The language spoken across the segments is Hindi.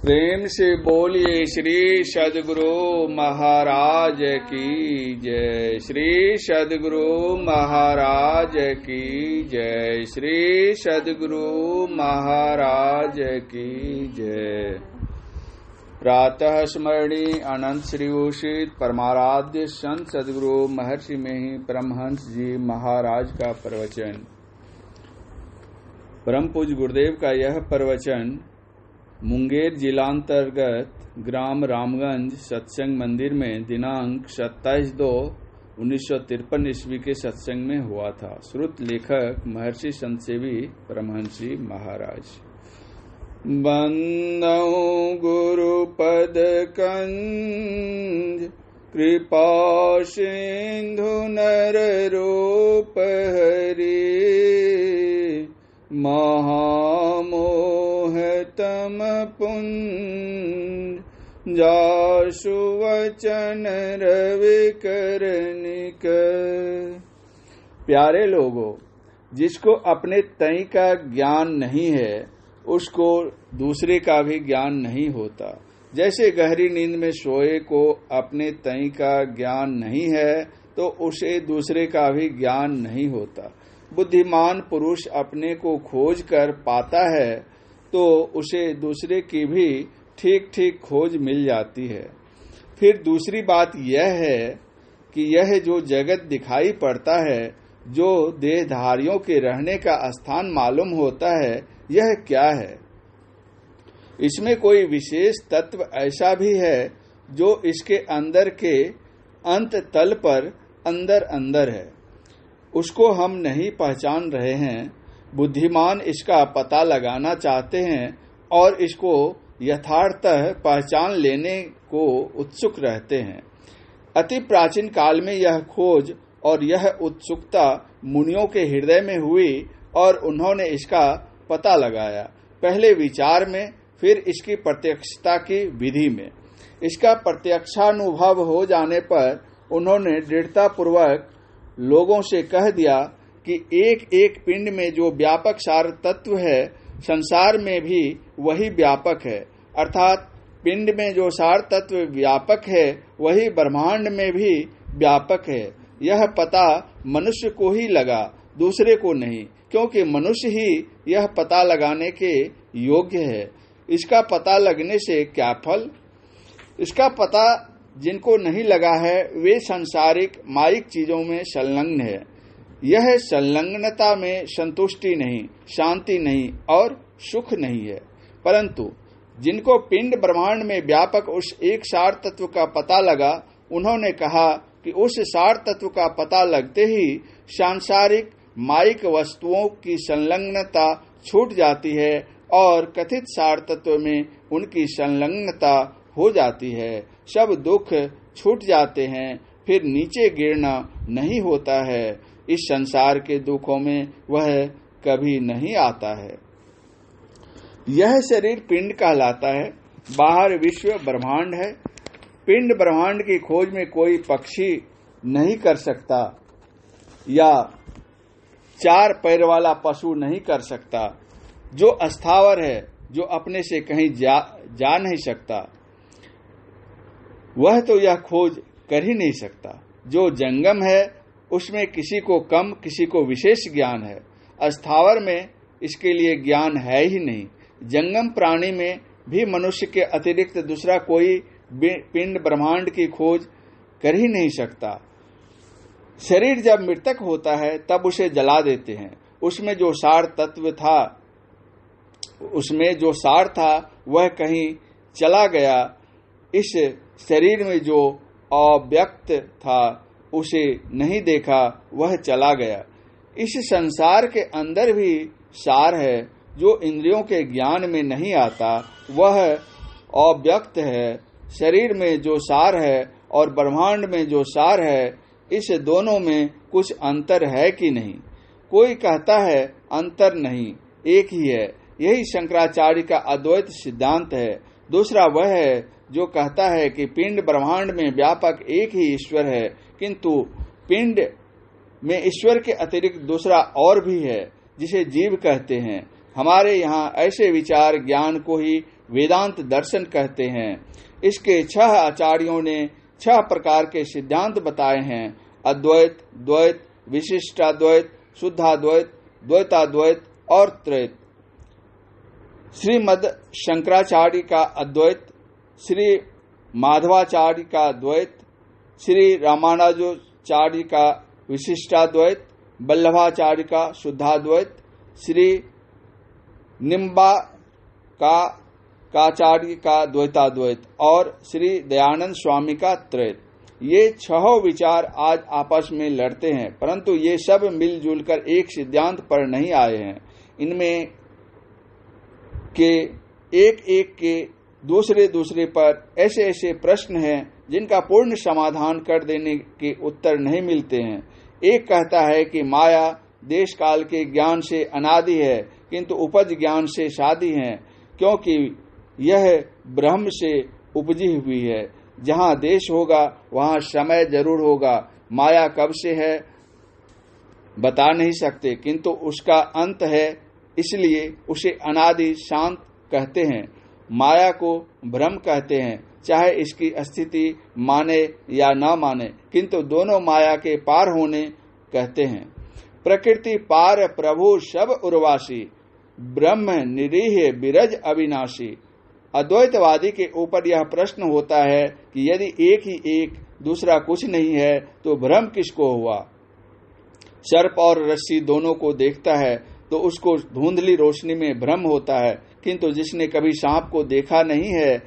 प्रेम से बोलिए श्री सद्गुरु महाराज की जय। श्री सद्गुरु महाराज की जय। श्री सद्गुरु महाराज की जय। प्रातः स्मरणीय अनंत श्री उषित परमाराध्य संत सद्गुरु महर्षि में ही परमहंस जी महाराज का प्रवचन। परम पूज्य गुरुदेव का यह प्रवचन मुंगेर जिलांतर्गत ग्राम रामगंज सत्संग मंदिर में दिनांक 27/2/1953 ईस्वी के सत्संग में हुआ था। श्रुत लेखक महर्षि संतसेवी परमहंसी महाराज। बंदौ गुरुपद कंज कृपा सिंधु नर रूप हरि महामोह तम पुंज जासु वचन रवि करनिक। प्यारे लोगों, जिसको अपने तय का ज्ञान नहीं है उसको दूसरे का भी ज्ञान नहीं होता। जैसे गहरी नींद में सोए को अपने तय का ज्ञान नहीं है तो उसे दूसरे का भी ज्ञान नहीं होता। बुद्धिमान पुरुष अपने को खोज कर पाता है तो उसे दूसरे की भी ठीक ठीक खोज मिल जाती है। फिर दूसरी बात यह है कि यह जो जगत दिखाई पड़ता है, जो देहधारियों के रहने का स्थान मालूम होता है, यह क्या है? इसमें कोई विशेष तत्व ऐसा भी है जो इसके अंदर के अंत तल पर अंदर अंदर है, उसको हम नहीं पहचान रहे हैं। बुद्धिमान इसका पता लगाना चाहते हैं और इसको यथार्थतः पहचान लेने को उत्सुक रहते हैं। अति प्राचीन काल में यह खोज और यह उत्सुकता मुनियों के हृदय में हुई और उन्होंने इसका पता लगाया, पहले विचार में, फिर इसकी प्रत्यक्षता की विधि में। इसका प्रत्यक्षानुभव हो जाने पर उन्होंने दृढ़ता पूर्वक लोगों से कह दिया कि एक एक पिंड में जो व्यापक सार तत्व है, संसार में भी वही व्यापक है। अर्थात पिंड में जो सार तत्व व्यापक है वही ब्रह्मांड में भी व्यापक है। यह पता मनुष्य को ही लगा, दूसरे को नहीं, क्योंकि मनुष्य ही यह पता लगाने के योग्य है। इसका पता लगने से क्या फल? इसका पता जिनको नहीं लगा है वे सांसारिक माइक चीजों में संलग्न है। यह संलग्नता में संतुष्टि नहीं, शांति नहीं और सुख नहीं है। परंतु जिनको पिंड ब्रह्मांड में व्यापक उस एक सार तत्व का पता लगा, उन्होंने कहा कि उस सार तत्व का पता लगते ही सांसारिक माइक वस्तुओं की संलग्नता छूट जाती है और कथित सार तत्व में उनकी संलग्नता हो जाती है। सब दुख छूट जाते हैं, फिर नीचे गिरना नहीं होता है। इस संसार के दुखों में वह कभी नहीं आता है। यह शरीर पिंड कहलाता है, बाहर विश्व ब्रह्मांड है। पिंड ब्रह्मांड की खोज में कोई पक्षी नहीं कर सकता या चार पैर वाला पशु नहीं कर सकता। जो अस्थावर है, जो अपने से कहीं जा नहीं सकता, वह तो यह खोज कर ही नहीं सकता। जो जंगम है उसमें किसी को कम किसी को विशेष ज्ञान है। अस्थावर में इसके लिए ज्ञान है ही नहीं। जंगम प्राणी में भी मनुष्य के अतिरिक्त दूसरा कोई पिंड ब्रह्मांड की खोज कर ही नहीं सकता। शरीर जब मृतक होता है तब उसे जला देते हैं। उसमें जो सार था वह कहीं चला गया। इस शरीर में जो अव्यक्त था उसे नहीं देखा, वह चला गया। इस संसार के अंदर भी सार है, जो इंद्रियों के ज्ञान में नहीं आता, वह अव्यक्त है। शरीर में जो सार है और ब्रह्मांड में जो सार है, इस दोनों में कुछ अंतर है कि नहीं? कोई कहता है अंतर नहीं, एक ही है। यही शंकराचार्य का अद्वैत सिद्धांत है। दूसरा वह है जो कहता है कि पिंड ब्रह्मांड में व्यापक एक ही ईश्वर है, किंतु पिंड में ईश्वर के अतिरिक्त दूसरा और भी है जिसे जीव कहते हैं। हमारे यहाँ ऐसे विचार ज्ञान को ही वेदांत दर्शन कहते हैं। इसके 6 आचार्यों ने 6 प्रकार के सिद्धांत बताए हैं: अद्वैत, द्वैत, विशिष्टाद्वैत, शुद्धाद्वैत, द्वैताद्वैत और त्रैत। श्रीमद शंकराचार्य का अद्वैत, श्री माधवाचार्य का द्वैत, श्री रामानुजाचार्य का विशिष्टाद्वैत, वल्लभाचार्य का शुद्धाद्वैत, श्री निम्बाकाचार्य का द्वैताद्वैत और श्री दयानंद स्वामी का त्रैत। ये 6 विचार आज आपस में लड़ते हैं, परंतु ये सब मिलजुल कर एक सिद्धांत पर नहीं आए हैं। इनमें के एक के दूसरे पर ऐसे ऐसे प्रश्न हैं जिनका पूर्ण समाधान कर देने के उत्तर नहीं मिलते हैं। एक कहता है कि माया देश काल के ज्ञान से अनादि है, किंतु उपज ज्ञान से शादी है, क्योंकि यह ब्रह्म से उपजी हुई है। जहाँ देश होगा वहाँ समय जरूर होगा। माया कब से है बता नहीं सकते, किंतु उसका अंत है, इसलिए उसे अनादि शांत कहते हैं। माया को भ्रम कहते हैं, चाहे इसकी स्थिति माने या न माने, किंतु दोनों माया के पार होने कहते हैं। प्रकृति पार प्रभु सब उर्वासी, ब्रह्म निरीह बिरज अविनाशी। अद्वैतवादी के ऊपर यह प्रश्न होता है कि यदि एक ही एक, दूसरा कुछ नहीं है, तो भ्रम किसको हुआ? सर्प और रस्सी दोनों को देखता है तो उसको धुंधली रोशनी में भ्रम होता है, किंतु जिसने कभी सांप को देखा नहीं है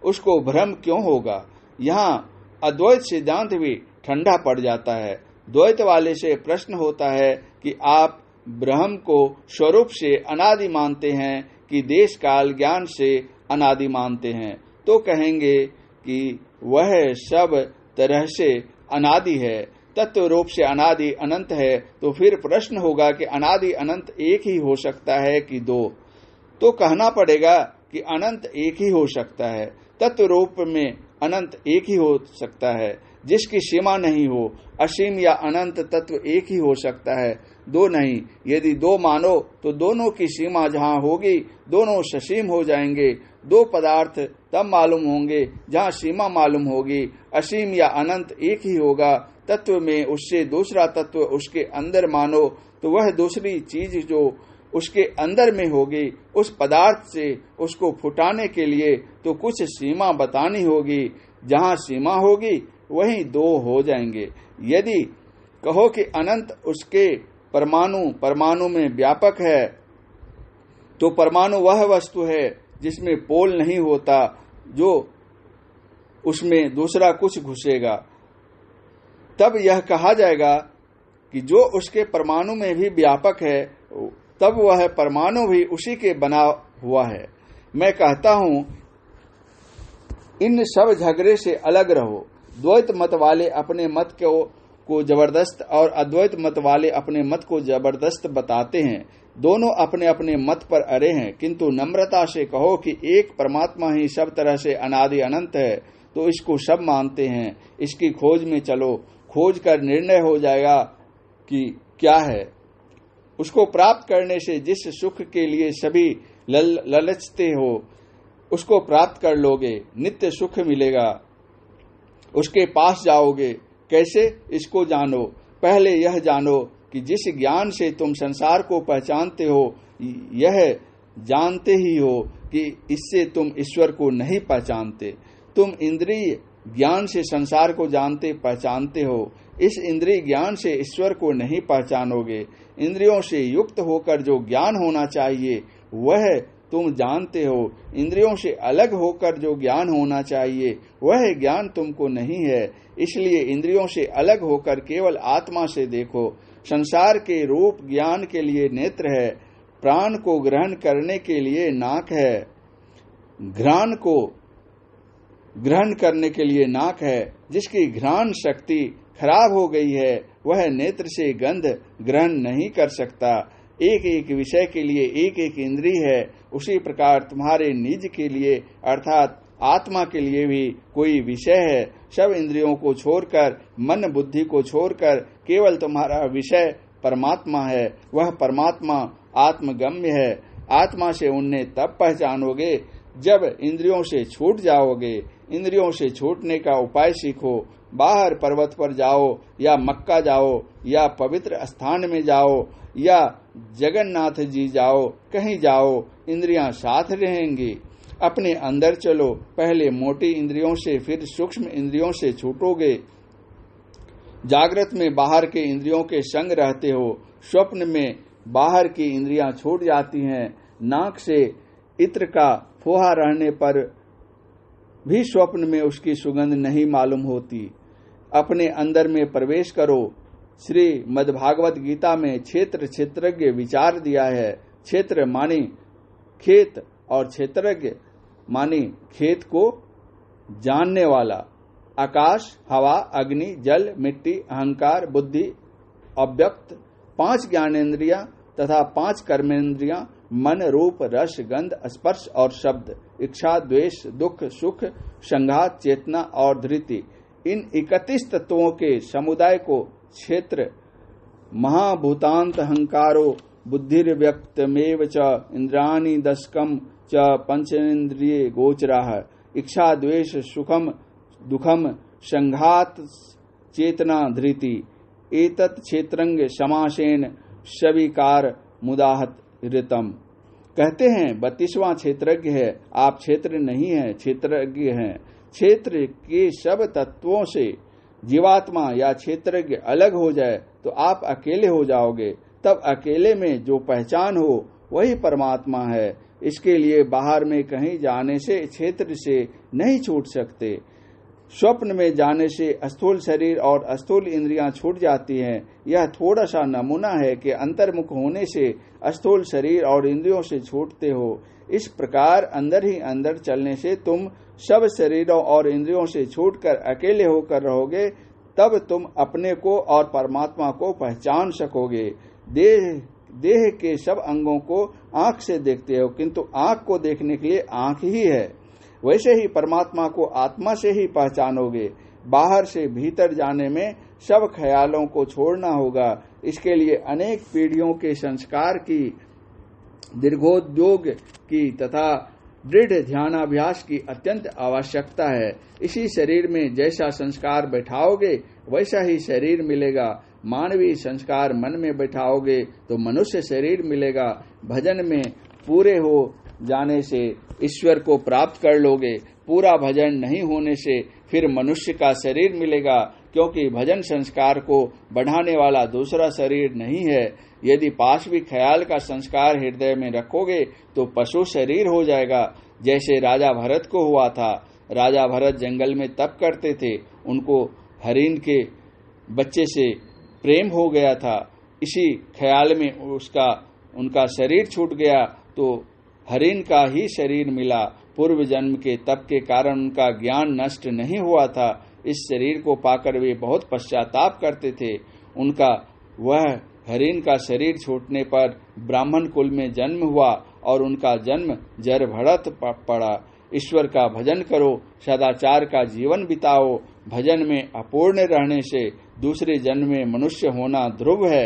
उसको भ्रम क्यों होगा? यहाँ अद्वैत सिद्धांत भी ठंडा पड़ जाता है। द्वैत वाले से प्रश्न होता है कि आप ब्रह्म को स्वरूप से अनादि मानते हैं कि देश काल ज्ञान से अनादि मानते हैं, तो कहेंगे कि वह सब तरह से अनादि है, तत्व रूप से अनादि अनंत है। तो फिर प्रश्न होगा कि अनादि अनंत एक ही हो सकता है कि दो? तो कहना पड़ेगा कि अनंत एक ही हो सकता है, तत्व रूप में अनंत एक ही हो सकता है, जिसकी सीमा नहीं हो। असीम या अनंत तत्व एक ही हो सकता है, दो नहीं। यदि दो मानो तो दोनों की सीमा जहाँ होगी दोनों ससीम हो जाएंगे। दो पदार्थ तब मालूम होंगे जहाँ सीमा मालूम होगी। असीम या अनंत एक ही होगा। तत्व में उससे दूसरा तत्व उसके अंदर मानो तो वह दूसरी चीज जो उसके अंदर में होगी, उस पदार्थ से उसको फुटाने के लिए तो कुछ सीमा बतानी होगी। जहाँ सीमा होगी वहीं दो हो जाएंगे। यदि कहो कि अनंत उसके परमाणु में व्यापक है, तो परमाणु वह वस्तु है जिसमें पोल नहीं होता, जो उसमें दूसरा कुछ घुसेगा। तब यह कहा जाएगा कि जो उसके परमाणु में भी व्यापक है, तब वह परमाणु भी उसी के बना हुआ है। मैं कहता हूं, इन सब झगड़े से अलग रहो। द्वैत मत वाले अपने मत को जबरदस्त और अद्वैत मत वाले अपने मत को जबरदस्त बताते हैं। दोनों अपने अपने मत पर अड़े हैं, किंतु नम्रता से कहो कि एक परमात्मा ही सब तरह से अनादि अनंत है, तो इसको सब मानते हैं। इसकी खोज में चलो, खोज कर निर्णय हो जाएगा कि क्या है। उसको प्राप्त करने से जिस सुख के लिए सभी ललचते हो, उसको प्राप्त कर लोगे, नित्य सुख मिलेगा। उसके पास जाओगे। कैसे? इसको जानो। पहले यह जानो कि जिस ज्ञान से तुम संसार को पहचानते हो, यह जानते ही हो कि इससे तुम ईश्वर को नहीं पहचानते। तुम इंद्रिय ज्ञान से संसार को जानते पहचानते हो, इस इंद्रिय ज्ञान से ईश्वर को नहीं पहचानोगे। इंद्रियों से युक्त होकर जो ज्ञान होना चाहिए वह तुम जानते हो। इंद्रियों से अलग होकर जो ज्ञान होना चाहिए वह ज्ञान तुमको नहीं है। इसलिए इंद्रियों से अलग होकर केवल आत्मा से देखो। संसार के रूप ज्ञान के लिए नेत्र है, प्राण को ग्रहण करने के लिए नाक है, घ्राण को ग्रहण करने के लिए नाक है। जिसकी घ्राण शक्ति खराब हो गई है वह नेत्र से गंध ग्रहण नहीं कर सकता। एक एक विषय के लिए एक एक इंद्रिय है। उसी प्रकार तुम्हारे निज के लिए अर्थात आत्मा के लिए भी कोई विषय है। सब इंद्रियों को छोड़कर, मन बुद्धि को छोड़कर केवल तुम्हारा विषय परमात्मा है। वह परमात्मा आत्मगम्य है। आत्मा से उन्हें तब पहचानोगे जब इंद्रियों से छूट जाओगे, इंद्रियों से छूटने का उपाय सीखो। बाहर पर्वत पर जाओ या मक्का जाओ या पवित्र स्थान में जाओ या जगन्नाथ जी जाओ, कहीं जाओ, इंद्रियां साथ रहेंगी। अपने अंदर चलो, पहले मोटी इंद्रियों से फिर सूक्ष्म इंद्रियों से छूटोगे। जागृत में बाहर के इंद्रियों के संग रहते हो, स्वप्न में बाहर की इंद्रियां छूट जाती हैं। नाक से इत्र का फोहा रहने पर भी स्वप्न में उसकी सुगंध नहीं मालूम होती। अपने अंदर में प्रवेश करो। श्री मद्भागवत गीता में क्षेत्र क्षेत्रज्ञ विचार दिया है। क्षेत्र माने खेत और क्षेत्रज्ञ माने खेत को जानने वाला। आकाश, हवा, अग्नि, जल, मिट्टी, अहंकार, बुद्धि, अव्यक्त, 5 ज्ञानेन्द्रियां तथा 5 कर्मेंद्रियां, मन, रूप, रस, गंध, स्पर्श और शब्द, इच्छा, द्वेष, दुख, सुख, संघात, चेतना और धृति, इन 31 तत्वों के समुदाय को क्षेत्र। महाभूतांत अहंकारो बुद्धिर्व्यक्तमेव च इंद्राणि दशकम च पंचेन्द्रिये गोचराः। इच्छा, द्वेष, सुखम दुखम, संघात, चेतना, धृति, एतत् क्षेत्रंग समासेन सविकार मुदाहत ऋतम। कहते हैं 32वां क्षेत्रज्ञ है। आप क्षेत्र नहीं है, क्षेत्रज्ञ हैं। क्षेत्र के सब तत्वों से जीवात्मा या क्षेत्रज्ञ अलग हो जाए तो आप अकेले हो जाओगे। तब अकेले में जो पहचान हो वही परमात्मा है। इसके लिए बाहर में कहीं जाने से क्षेत्र से नहीं छूट सकते। स्वप्न में जाने से स्थूल शरीर और स्थूल इंद्रियां छूट जाती हैं। यह थोड़ा सा नमूना है कि अंतर्मुख होने से स्थूल शरीर और इंद्रियों से छूटते हो। इस प्रकार अंदर ही अंदर चलने से तुम सब शरीरों और इंद्रियों से छूटकर अकेले होकर रहोगे। तब तुम अपने को और परमात्मा को पहचान सकोगे। देह के सब अंगों को आंख से देखते हो, किंतु आंख को देखने के लिए आंख ही है। वैसे ही परमात्मा को आत्मा से ही पहचानोगे। बाहर से भीतर जाने में सब ख्यालों को छोड़ना होगा। इसके लिए अनेक पीढ़ियों के संस्कार की, दीर्घोद्योग की तथा दृढ़ ध्यानाभ्यास की अत्यंत आवश्यकता है। इसी शरीर में जैसा संस्कार बैठाओगे वैसा ही शरीर मिलेगा। मानवीय संस्कार मन में बैठाओगे तो मनुष्य शरीर मिलेगा। भजन में पूरे हो जाने से ईश्वर को प्राप्त कर लोगे। पूरा भजन नहीं होने से फिर मनुष्य का शरीर मिलेगा, क्योंकि भजन संस्कार को बढ़ाने वाला दूसरा शरीर नहीं है। यदि पाशवी ख्याल का संस्कार हृदय में रखोगे तो पशु शरीर हो जाएगा, जैसे राजा भरत को हुआ था। राजा भरत जंगल में तप करते थे, उनको हरिण के बच्चे से प्रेम हो गया था। इसी ख्याल में उनका शरीर छूट गया तो हरिण का ही शरीर मिला। पूर्व जन्म के तप के कारण उनका ज्ञान नष्ट नहीं हुआ था। इस शरीर को पाकर वे बहुत पश्चाताप करते थे। उनका वह हरिण का शरीर छूटने पर ब्राह्मण कुल में जन्म हुआ और उनका जन्म जर भरत पड़ा। ईश्वर का भजन करो, सदाचार का जीवन बिताओ। भजन में अपूर्ण रहने से दूसरे जन्म में मनुष्य होना ध्रुव है।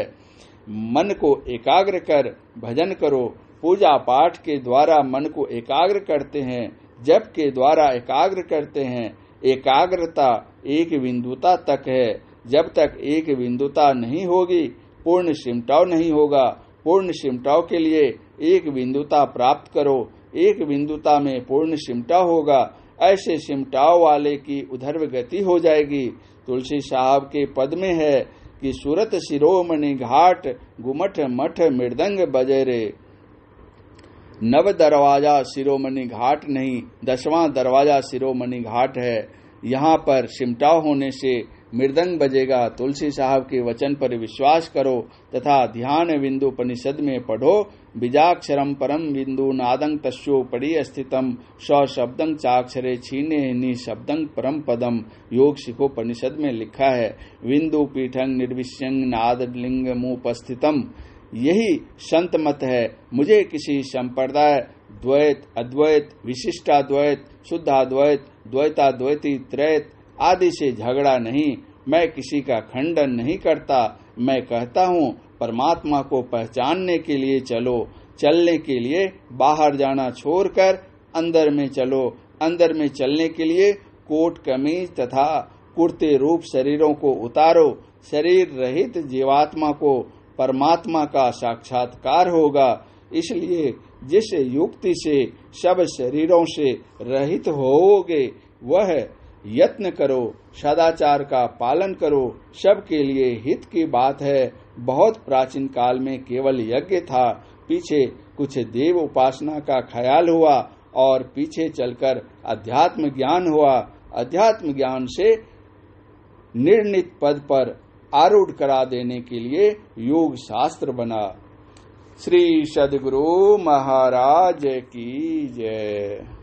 मन को एकाग्र कर भजन करो। पूजा पाठ के द्वारा मन को एकाग्र करते हैं, जप के द्वारा एकाग्र करते हैं। एकाग्रता एक बिंदुता तक है। जब तक एक बिंदुता नहीं होगी पूर्ण सिमटाव नहीं होगा। पूर्ण सिमटाव के लिए एक बिंदुता प्राप्त करो। एक बिंदुता में पूर्ण सिमटाव होगा। ऐसे सिमटाव वाले की उधर्व गति हो जाएगी। तुलसी साहब के पद में है कि सूरत शिरोमणि घाट गुमठ मठ मृदंग बजे रे। 9 दरवाजा शिरोमणि घाट नहीं, 10वां दरवाजा शिरोमणि घाट है। यहाँ पर सिमटाव होने से मृदंग बजेगा। तुलसी साहब के वचन पर विश्वास करो तथा ध्यान बिंदु उपनिषद में पढ़ो। बीजाक्षरम परम बिंदु नादं तस्योपरि स्थितम स शब्दं चाक्षरे छीने निशब्दं परम पदम। योग शिखोपनिषद में लिखा है, बिंदु पीठं निर्विष्यं नादलिंग मुपस्थितम। यही संत मत है। मुझे किसी संप्रदाय, द्वैत, अद्वैत, विशिष्टाद्वैत, शुद्धाद्वैत, द्वैताद्वैती, त्रैत आदि से झगड़ा नहीं। मैं किसी का खंडन नहीं करता। मैं कहता हूँ परमात्मा को पहचानने के लिए चलो। चलने के लिए बाहर जाना छोड़कर अंदर में चलो। अंदर में चलने के लिए कोट कमीज तथा कुर्ते रूप शरीरों को उतारो। शरीर रहित जीवात्मा को परमात्मा का साक्षात्कार होगा। इसलिए जिस युक्ति से सब शरीरों से रहित होोगे वह यत्न करो, सदाचार का पालन करो। सबके लिए हित की बात है। बहुत प्राचीन काल में केवल यज्ञ था, पीछे कुछ देव उपासना का ख्याल हुआ और पीछे चलकर अध्यात्म ज्ञान हुआ। अध्यात्म ज्ञान से निर्णित पद पर आरूढ़ करा देने के लिए योग शास्त्र बना। श्री सद्गुरु महाराज की जय।